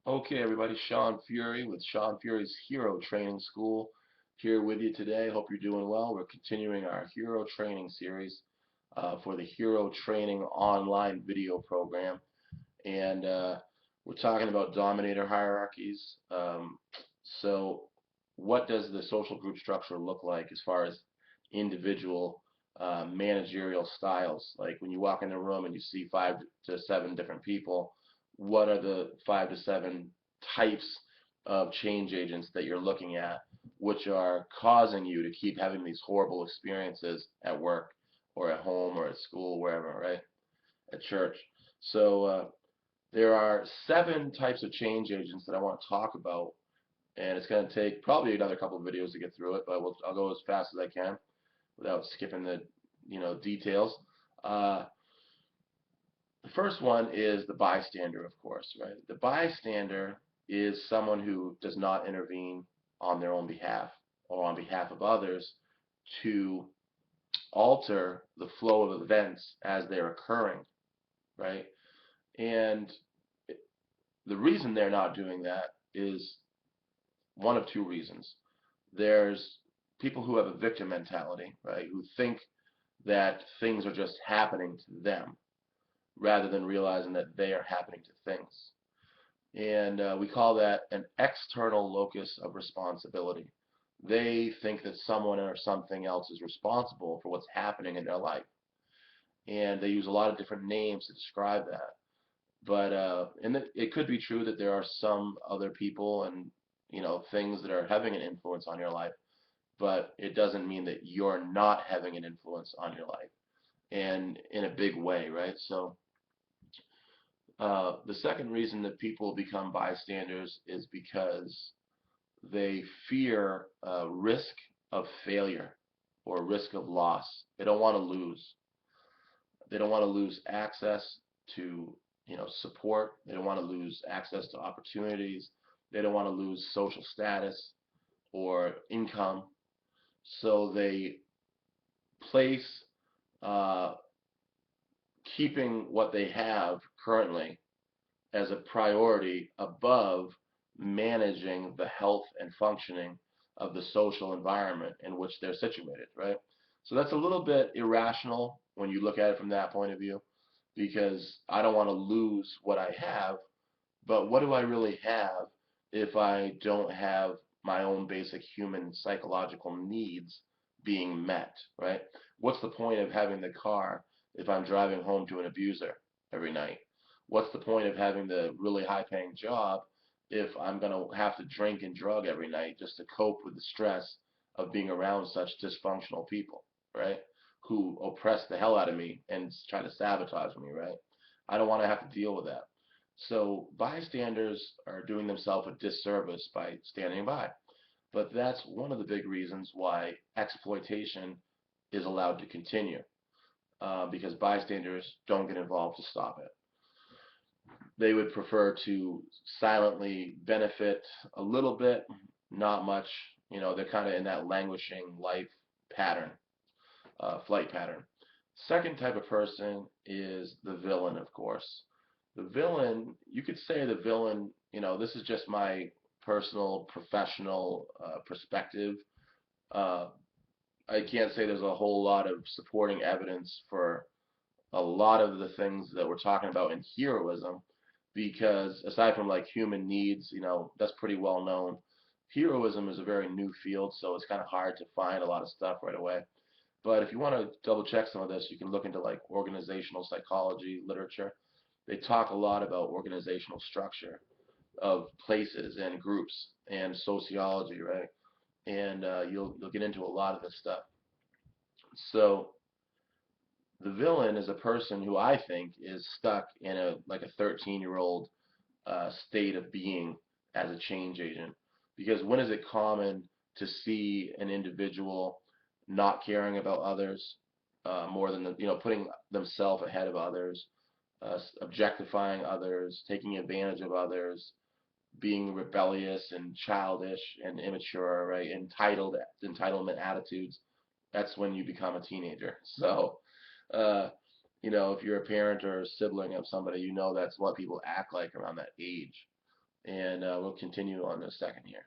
Okay, everybody, Sean Fury with Sean Fury's Hero Training School here with you today. Hope you're doing well. We're continuing our Hero Training series for the Hero Training online video program. And we're talking about dominator hierarchies. So, what does the social group structure look like as far as individual managerial styles? Like when you walk in a room and you see 5 to 7 different people, what are the 5 to 7 types of change agents that you're looking at, which are causing you to keep having these horrible experiences at work or at home or at school, wherever, right? At church. So, there are 7 types of change agents that I want to talk about, and it's going to take probably another couple of videos to get through it, but I'll go as fast as I can without skipping the details. Uh, the first one is the bystander, of course, right? The bystander is someone who does not intervene on their own behalf or on behalf of others to alter the flow of events as they're occurring, right? And the reason they're not doing that is one of two reasons. There's people who have a victim mentality, right, who think that things are just happening to them rather than realizing that they are happening to things. And we call that an external locus of responsibility. They think that someone or something else is responsible for what's happening in their life. And they use a lot of different names to describe that. But it could be true that there are some other people and things that are having an influence on your life, but it doesn't mean that you're not having an influence on your life, and in a big way, right? So the second reason that people become bystanders is because they fear risk of failure or risk of loss. They don't want to lose. They don't want to lose access to support. They don't want to lose access to opportunities. They don't want to lose social status or income. So they place uh, keeping what they have currently as a priority above managing the health and functioning of the social environment in which they're situated, right? So that's a little bit irrational when you look at it from that point of view, because I don't want to lose what I have, but what do I really have if I don't have my own basic human psychological needs being met, right? What's the point of having the car if I'm driving home to an abuser every night? What's the point of having the really high paying job if I'm going to have to drink and drug every night just to cope with the stress of being around such dysfunctional people, right? Who oppress the hell out of me and try to sabotage me, right? I don't want to have to deal with that. So bystanders are doing themselves a disservice by standing by. But that's one of the big reasons why exploitation is allowed to continue, because bystanders don't get involved to stop it. They would prefer to silently benefit a little bit, not much. They're kind of in that languishing life pattern, flight pattern. Second type of person is the villain, of course. The villain, you could say the villain, this is just my personal, professional perspective. Uh, I can't say there's a whole lot of supporting evidence for a lot of the things that we're talking about in heroism, because aside from like human needs, that's pretty well known. Heroism is a very new field, so it's kind of hard to find a lot of stuff right away. But if you want to double check some of this, you can look into like organizational psychology literature. They talk a lot about organizational structure of places and groups and sociology, right? And you'll get into a lot of this stuff. So the villain is a person who I think is stuck in a like a 13-year-old state of being as a change agent. Because when is it common to see an individual not caring about others more than putting themselves ahead of others, objectifying others, taking advantage of others, being rebellious and childish and immature, right? Entitlement attitudes. That's when you become a teenager. So, uh, if you're a parent or a sibling of somebody, that's what people act like around that age. and we'll continue on in a second here.